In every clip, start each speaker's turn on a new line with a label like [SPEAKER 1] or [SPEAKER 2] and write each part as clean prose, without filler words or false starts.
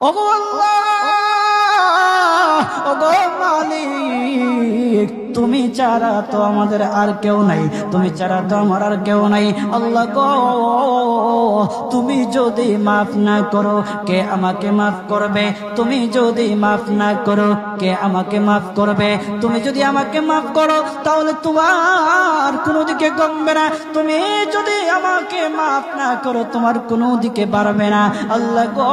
[SPEAKER 1] ওগো আল্লাহ, ওগো মালিক, তুমি ছাড়া তো আমাদের আর কেউ নাই, তুমি ছাড়া তো আমার আর কেউ নাই। আল্লাহ গো, তুমি যদি মাফ না করো কে আমাকে মাফ করবে? তুমি যদি মাফ না করো কে আমাকে মাফ করবে? তুমি যদি আমাকে মাফ করো তাহলে তোমার কোনো দিকে কমবে না, তুমি যদি আমাকে মাফ না করো তোমার কোনো দিকে বাড়বে না। আল্লাহ গো,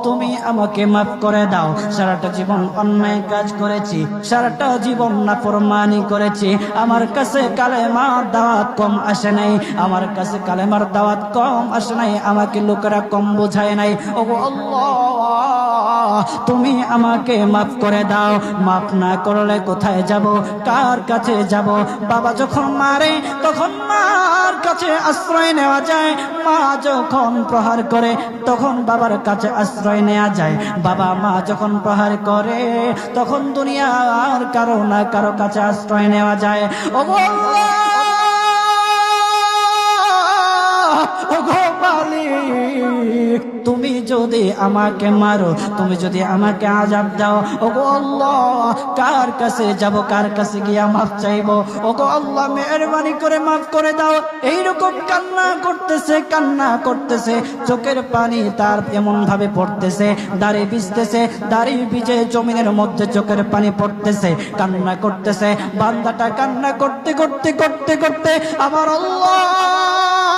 [SPEAKER 1] তুমি আমাকে মাফ করে দাও। সারাটা জীবন অন্যায় কাজ করেছি, সারাটা জীবন নাফরমানি করেছি, আমার কাছে কালেমার দাওয়াত কম আসে নাই, আমার কাছে কালেমার দাওয়াত কম আসে নাই, আমাকে লোকেরা কম বোঝায় নাই। ওগো আল্লাহ, তুমি আমাকে মাফ করে দাও। মাফ না করলে কোথায় যাব, কার কাছে যাব? বাবা যখন মারে তখন মার কাছে আশ্রয় নেওয়া যায়, মা যখন প্রহার করে তখন বাবার কাছে আশ্রয় নেওয়া যায়, বাবা মা যখন প্রহার করে তখন দুনিয়ার কারো না কারো কাছে আশ্রয় নেওয়া যায়। ওগো আল্লাহ, ওগো মালিক, তুমি যদি আমাকে মারো, তুমি যদি আমাকে আযাব দাও, ওগো আল্লাহ, কার কাছে যাব, কার কাছে গিয়া মাফ চাইবো? ওগো আল্লাহ, মেহেরবানি করে মাফ করে দাও। এইরকম কান্না করতেছে, কান্না করতেছে, চোখের পানি তার এমন ভাবে পড়তেছে, দাড়ি ভিজতেছে, দাড়ি ভিজে জমিনের মধ্যে চোখের পানি পড়তেছে, কান্না করতেছে। বান্দাটা কান্না করতে করতে করতে করতে আমার আল্লাহর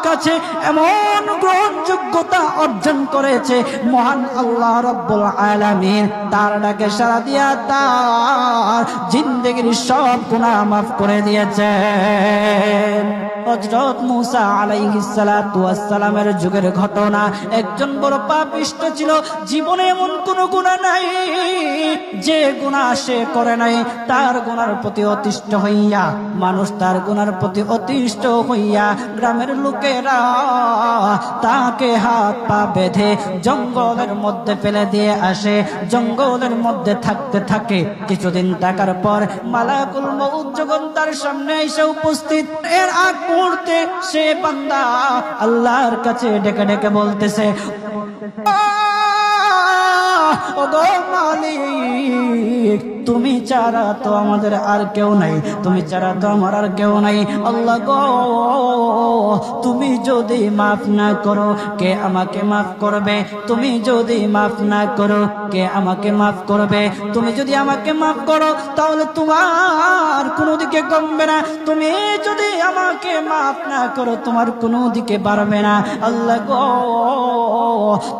[SPEAKER 1] কাছে এমন গ্রহণযোগ্যতা অর্জন করেছে, মহান আল্লাহ রাব্বুল আলামিন তার ডাকে সাড়া দিয়া তার জিন্দেগির সব গুনাহ মাফ করে দিয়েছেন। হযরত মূসা আলাইহিস সালাতু ওয়াস সালামের যুগের ঘটনা। একজন বড় পাপিষ্ঠ ছিল, জীবনে এমন কোন গুনাহ নাই যে গুনাহ সে করে নাই। তার গুনার প্রতি অতিষ্ঠ হইয়া, মানুষ তার গুনার প্রতি অতিষ্ঠ হইয়া গ্রামের লোকেরা তাকে হাত পা বেঁধে জঙ্গলের মধ্যে ফেলে দিয়ে আসে। জঙ্গলের মধ্যে থাকতে থাকে, কিছুদিন থাকার পর মালাকুল মউত যখন তার সামনে এসে উপস্থিত, এর আগ মুহূর্তে সে বান্দা আল্লাহর কাছে ডেকে ডেকে বলতেছে, ওগো মালিক, তুমি ছাড়া তো আমাদের আর কেউ নাই, তুমি ছাড়া তো আমার আর কেউ নাই। আল্লাহ গো, তুমি যদি মাফ না করো কে আমাকে মাফ করবে? তুমি যদি মাফ না করো কে আমাকে মাফ করবে? তুমি যদি আমাকে মাফ করো তাহলে তোমার কোনো দিকে কমবে না, তুমি যদি আমাকে মাফ না করো তোমার কোনো দিকে বাড়বে না। আল্লাহ গো,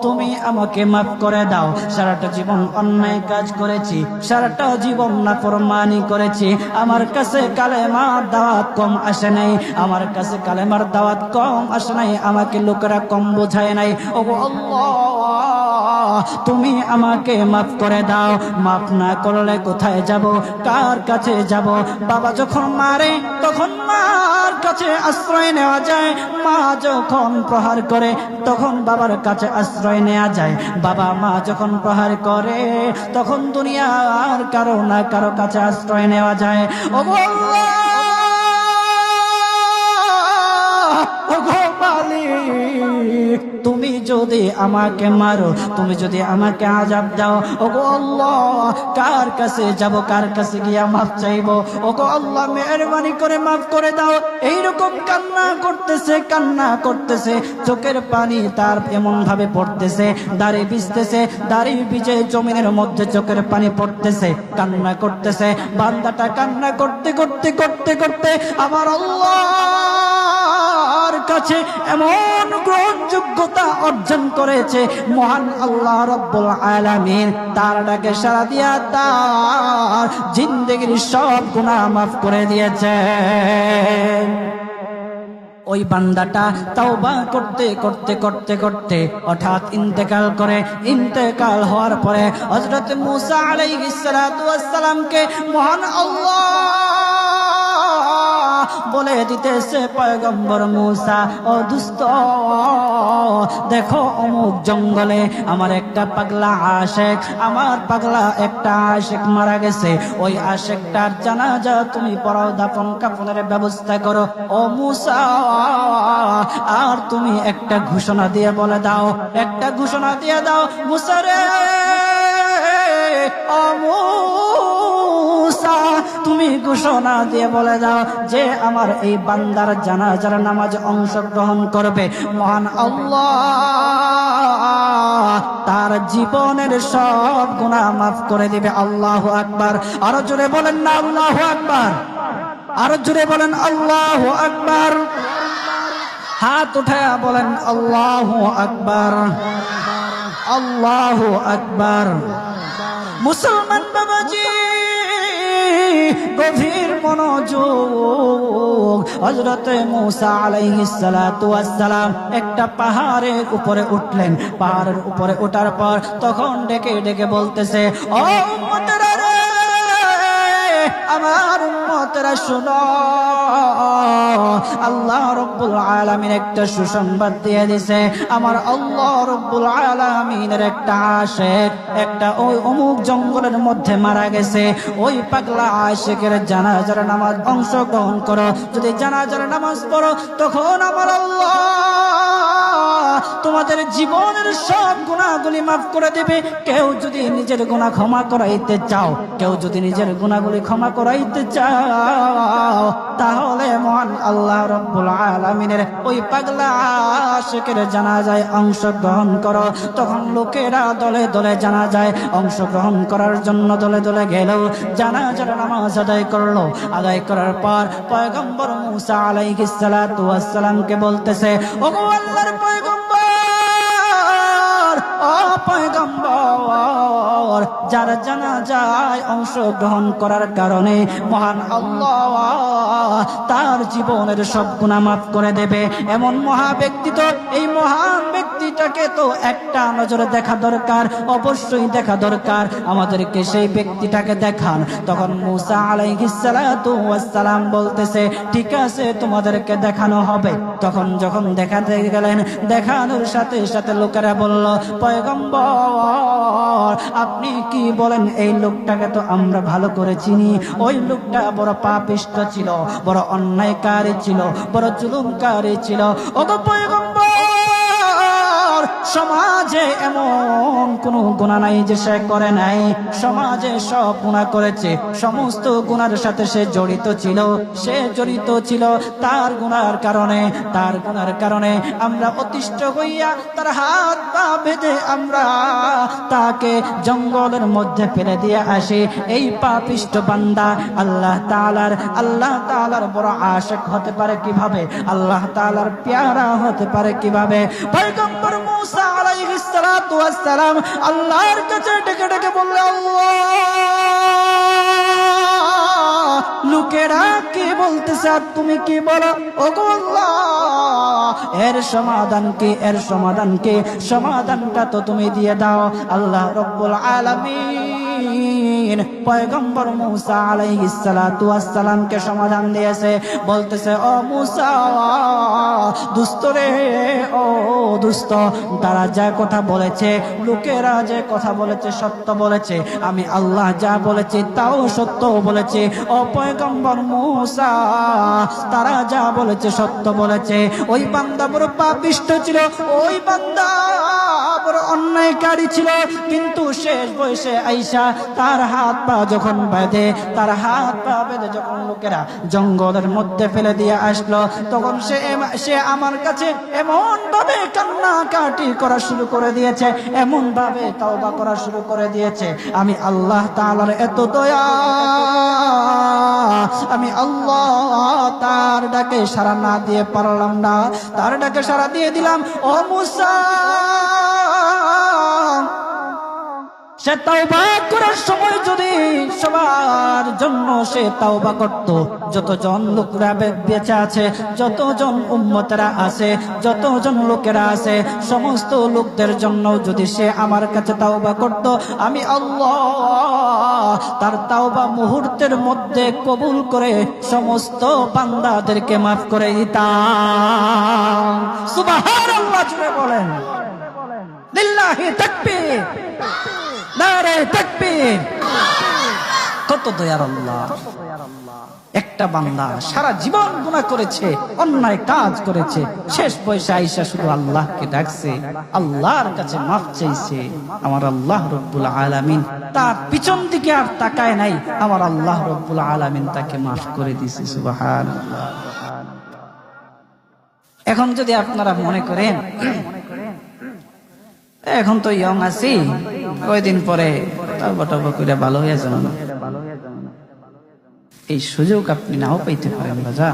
[SPEAKER 1] তুমি আমাকে মাফ করে দাও। সারাটা জীবন অন্যায় কাজ করেছি, সারাটা জীবন নাফরমানি করেছি, আমার কাছে কালেমার দাওয়াত কম আসে নাই, আমার কাছে কালেমার দাওয়াত কম আসে নাই, আমাকে লোকেরা কম বোঝায় নাই। ওগো আল্লাহ, তুমি আমাকে মাফ করে দাও। মাফ না করলে কোথায় যাব, কার কাছে যাব? বাবা যখন মারে তখন মার কাছে আশ্রয় নেওয়া যায়, মা যখন প্রহার করে তখন বাবার কাছে আশ্রয় নেওয়া যায়, বাবা মা যখন প্রহার করে তখন দুনিয়ার কারো না কারো কাছে আশ্রয় নেওয়া যায়। ওগো আল্লাহ, ওগো মালিক, তুমি যদি আমাকে মারো, তুমি যদি আমাকে আযাব দাও, ওগো আল্লাহ, কার কাছে যাব, কার কাছে গিয়া মাফ চাইবো? ওগো আল্লাহ, মেহেরবানি করে মাফ করে দাও। এইরকম কান্না করতেছে, কান্না করতেছে, চোখের পানি তার এমন ভাবে পড়তেছে, দাড়ি ভিজতেছে, দাড়ি ভিজে জমিনের মধ্যে চোখের পানি পড়তেছে, কান্না করতেছে। বান্দাটা কান্না করতে করতে করতে করতে আমার আল্লাহর কাছে এমন গ্রহণযোগ্যতা অর্জন করেছে, মহান আল্লাহ রাব্বুল আলামিন তার ডাকে সাড়া দিয়া তার জিন্দেগির সব গুনাহ মাফ করে দিয়েছেন। ওই বান্দাটা তাওবা করতে করতে করতে করতে হঠাৎ ইন্তেকাল করে। ইন্তেকাল হওয়ার পরে হযরত মূসা আলাইহিস সালাতু ওয়াস সালামকে মহান আল্লাহ বলে দিতেছে পয়গম্বর মূসা, ও দুস্থ, দেখো অমুক জঙ্গলে আমার একটা পাগলা আশেক, আমার পাগলা একটা আশেক মারা গেছে, ওই আশেকটার জানাজা তুমি পড়াও, দাফন কাফনের ব্যবস্থা করো। ও মূসা, আর তুমি একটা ঘোষণা দিয়ে বলে দাও, একটা ঘোষণা দিয়ে দাও মূসা রে, ও মূসা, তুমি ঘোষণা দিয়ে বলে দাও যে আমার এই বান্দার জানাজার নামাজ অংশগ্রহণ করবে, মহান আল্লাহ তার জীবনের সব গুনাহ মাফ করে দিবে। আল্লাহু আকবার। আরো জোরে বলেন না আল্লাহু আকবার, আরো জোরে বলেন আল্লাহু আকবার। হাত উঠায়া বলেন আল্লাহু আকবার, আল্লাহু আকবার। মুসলমান বাবাজি, গভীর মনোযোগ। হযরতে মূসা আলাইহিস সালাতু ওয়াস সালাম একটা পাহাড়ের উপরে উঠলেন। পাহাড়ের উপরে ওঠার পর তখন ডেকে ডেকে বলতেছে, ও উম্মতেরা রে, আমার উম্মতেরা শুনো, আল্লাহ রাব্বুল আলামিন একটা সুসংবাদ দিয়ে দিয়েছে। আমার আল্লাহ রাব্বুল আলামিনের একটা আশিক, একটা ওই অমুক জঙ্গলের মধ্যে মারা গেছে, ওই পাগলা আশিকের জানাজার নামাজ অংশগ্রহণ করো। যদি জানাজার নামাজ পড়ো, তখন আমার আল্লাহ তোমাদের জীবনের সব গুনাহগুলি মাফ করে দিবে। কেউ যদি নিজের গুনাহ ক্ষমা করাইতে চাও, কেউ যদি নিজের গুনাহগুলি ক্ষমা করাইতে চাও, তাহলে মহান আল্লাহ রাব্বুল আলামিনের ওই পাগলা আশিকের জানাজায় অংশগ্রহণ করো। তখন লোকেরা দলে দলে জানাজায় অংশগ্রহণ করার জন্য দলে দলে গেল, জানাজার নামাজ আদায় করলো। আদায় করার পর পয়গম্বর মূসা আলাইহিস সালাতু ওয়াস সালামকে বলতেছে, ওগো আল্লাহর পয়গম্বর, ও পয়গম্বর, যার জানাজায় অংশগ্রহণ করার কারণে মহান আল্লাহ তার জীবনের সব গুনাহ মাফ করে দেবে। এমন মহা ব্যক্তি, তো এই মহান ব্যক্তিটাকে তো একটা নজরে দেখা দরকার, অবশ্যই দেখা দরকার। আমাদেরকে সেই ব্যক্তিটাকে দেখান। তখন মূসা আলাইহিস সালাতু ওয়াস সালাম বলতেছে, ঠিক আছে, তোমাদেরকে দেখানো হবে। তখন যখন দেখাতে গেলেন, দেখানোর সাথে সাথে লোকেরা বলল, পয়গম্বর, আপনি কি বলেন? এই লোকটাকে তো আমরা ভালো করে চিনি। ওই লোকটা বড় পাপিষ্ঠ ছিল, বড় অন্যায়কারী ছিল, বড় জুলুমকারী ছিল। ওগো পয়গম্বর, সমাজে এমন কোন গুনাহ নাই যে সে করে নাই। সমাজে সব গুনাহ করেছে, সমস্ত গুনার সাথে সে জড়িত ছিল। সে জড়িত ছিল, তার গুনার কারণে, তার গুনার কারণে আমরা অতিষ্ঠ হইয়া তার হাত পা বেঁধে আমরা তাকে জঙ্গলের মধ্যে ফেলে দিয়ে আসি। এই পাপিষ্ঠ বান্দা আল্লাহ তাআলার বড় আশিক হতে পারে কিভাবে? আল্লাহ তাআলার প্যারা হতে পারে কিভাবে? পয়গম্বর মূসা আলাইহিস সালাতু ওয়াস সালাম আল্লাহর কাছে ডেকে ডেকে বললেন, আল্লাহ, লোকেরা কি বলতেছে আর তুমি কি বলো? ওগো আল্লাহ, এর সমাধান কি? এর সমাধান কি? সমাধানটা তো তুমি দিয়ে দাও। আল্লাহ রাব্বুল আলামিন পয়গম্বর মূসা আলাইহিস সালাতু ওয়াস সালামকে সমাধান দিয়েছে। বলতেছে, ও মূসা, দুষ্ট রে, ও দুষ্ট, তারা যা কথা বলেছে, লোকেরা যে কথা বলেছে সত্য বলেছে। আমি আল্লাহ যা বলেছি তাও সত্য বলেছে। ও পয়গম্বর মূসা, তারা যা বলেছে সত্য বলেছে। ওই বান্দা বড় পাপিষ্ঠ ছিল, ওই বান্দা বড় অন্যায়কারী ছিল, কিন্তু শেষ বয়সে আইসা তার হাত পা যখন বেঁধে, তার হাত পা বেঁধে যখন লোকেরা জঙ্গলের মধ্যে ফেলে দিয়ে আসলো, তখন সে আমার কাছে এমন ভাবে কান্নাকাটি করা শুরু করে দিয়েছে, এমন ভাবে তওবা করা শুরু করে দিয়েছে। আমি আল্লাহ তাআলার এত দয়া, আমি আল্লাহ তার ডাকে সাড়া না দিয়ে পারলাম না। তার ডাকে সাড়া দিয়ে দিলাম, ও মূসা, সে তাওবা করার সময় যদি সবার জন্য সে তাওবা করত, যতজন লোকরা বেঁচে আছে, যতজন উম্মতেরা আছে, যতজন লোকেরা আছে, সমস্ত লোকদের জন্য যদি সে আমার কাছে তাওবা করত, আমি আল্লাহ তার তাওবা মুহূর্তের মধ্যে কবুল করে সমস্ত বান্দাদেরকে মাফ করে দিতাম। সুবহানাল্লাহ, জুড়ে বলেন লিল্লাহি তাকবীর, নারে তাকবীর। কত দয়ার আল্লাহ! একটা বান্দা সারা জীবন গুনাহ করেছে, অন্যায় কাজ করেছে, শেষ বয়সে আইসা শুধু আল্লাহকে ডাকছে, আল্লাহর কাছে মাফ চাইছে। আমার আল্লাহ রব্বুল আলামিন তার পিছন দিকে আর তাকায় নাই, আমার আল্লাহ রব্বুল আলামিন তাকে মাফ করে দিয়েছে। সুবহানাল্লাহ। এখন যদি আপনারা মনে করেন এখন তো ইয়ং আছি, কয়দিন পরে তওবা করে ভালো হয়ে যাবেন, এই সুযোগ আপনি নাও পাইতে পারেন। বাজা,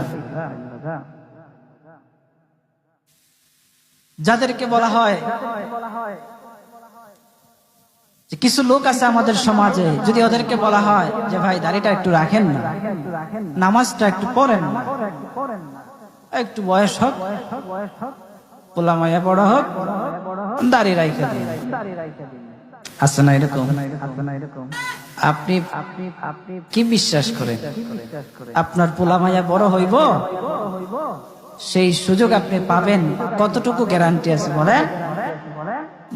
[SPEAKER 1] যাদেরকে বলা হয় যে কিছু লোক আছে আমাদের সমাজে, যদি ওদেরকে বলা হয় যে ভাই দাড়িটা একটু রাখেন না, নামাজটা একটু পড়েন না, একটু বয়স হোক, পোলা মাইয়া বড় হোক, দাড়ি রাইখা দিন, আছে না এরকম? আপনি কি বিশ্বাস করেন আপনার পোলা মাইয়া বড় হইব? সেই সুযোগ আপনি পাবেন? কতটুকু গ্যারান্টি আছে বলেন?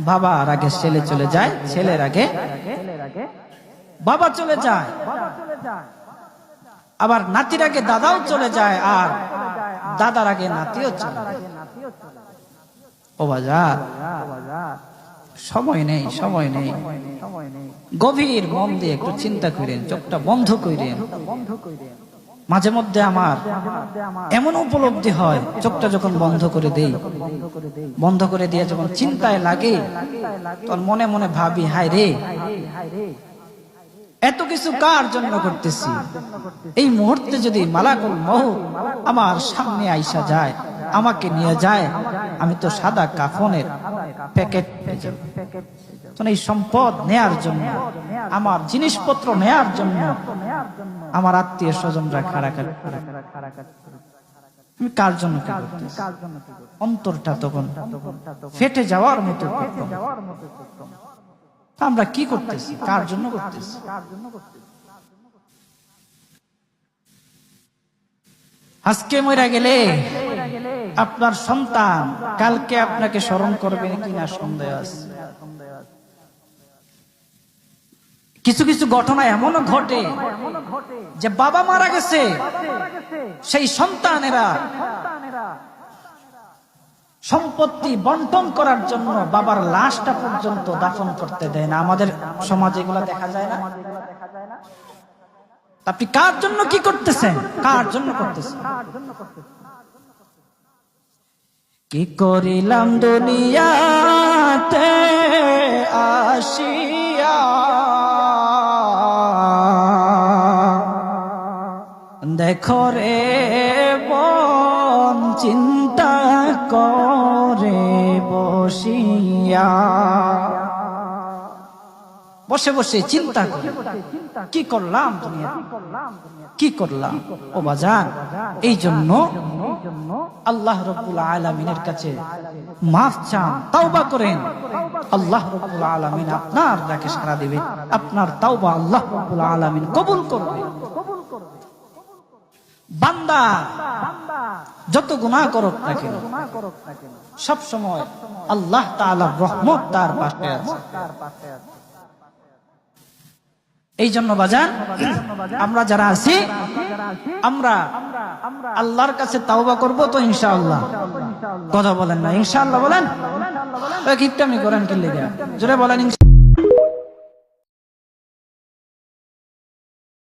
[SPEAKER 1] বাবার আগে ছেলে চলে যায়, ছেলের আগে বাবা চলে যায়, আবার নাতির আগে দাদাও চলে যায়, আর দাদার আগে নাতিও চলে যায়। ও বাজার, সময় নেই, সময় নেই। গভীর মন দিয়ে একটু চিন্তা করেন, চোখটা বন্ধ করেন। মাঝে মধ্যে আমার এমন উপলব্ধি হয়, চোখটা যখন বন্ধ করে দেই, বন্ধ করে দিয়ে যখন চিন্তায় লাগে, তখন মনে মনে ভাবি, হায় রে, এত কিছু কার জন্য করতেছি? এই মুহূর্তে যদি মালাকুল মউত আমার সামনে আইসা যায়, আমাকে নিয়ে যায়, আমি তো সাদা কাফনের প্যাকেট পেয়ে যাব। এই সম্পদ নেয়ার জন্য, আমার জিনিসপত্র নেয়ার জন্য আমার আত্মীয় স্বজনরা খাড়াখাড়ি, আমি কার জন্য কি করতেছি? অন্তরটা তখন ফেটে যাওয়ার মতো। আমরা কি করতেছি? কার জন্য করতেছি? আজকে মরে গেলে আপনার সন্তান কালকে আপনাকে স্মরণ করবে কিনা সন্দেহ আছে। কিছু কিছু ঘটনা এমনও ঘটে যে বাবা মারা গেছে, সেই সন্তানেরা সম্পত্তি বন্টন করার জন্য বাবার লাশটা পর্যন্ত দাফন করতে দেয় না। আমাদের সমাজে এগুলা দেখা যায় না? আপনি কার জন্য কি করতেছেন? কার জন্য করতেছেন? কি করিলাম দুনিয়াতে আসিয়া, দেখো রে মন চিন্তা করে বসিয়া। বসে বসে চিন্তা করে কি করলাম দুনিয়া, কি করলাম? ও বাজান, এই জন্য আল্লাহ রাব্বুল আলামিনের কাছে মাফ চান, তাওবা করেন। আল্লাহ রাব্বুল আলামিন আপনার ডাকে সাড়া দিবে, আপনার তাওবা আল্লাহ রাব্বুল আলামিন কবুল করবে। বান্দা যত গুনাহ করুক না কেন, সব সময় আল্লাহ তাআলার রহমত তার পাশে আছে। এই জন্য বাজান, আমরা যারা আছি, আমরা আল্লাহর কাছে তাওবা করব তো ইনশাআল্লাহ। কথা বলেন না ইনশাআল্লাহ? বলেন, কিপটামি করেন কি লেগে? জোরে বলেন।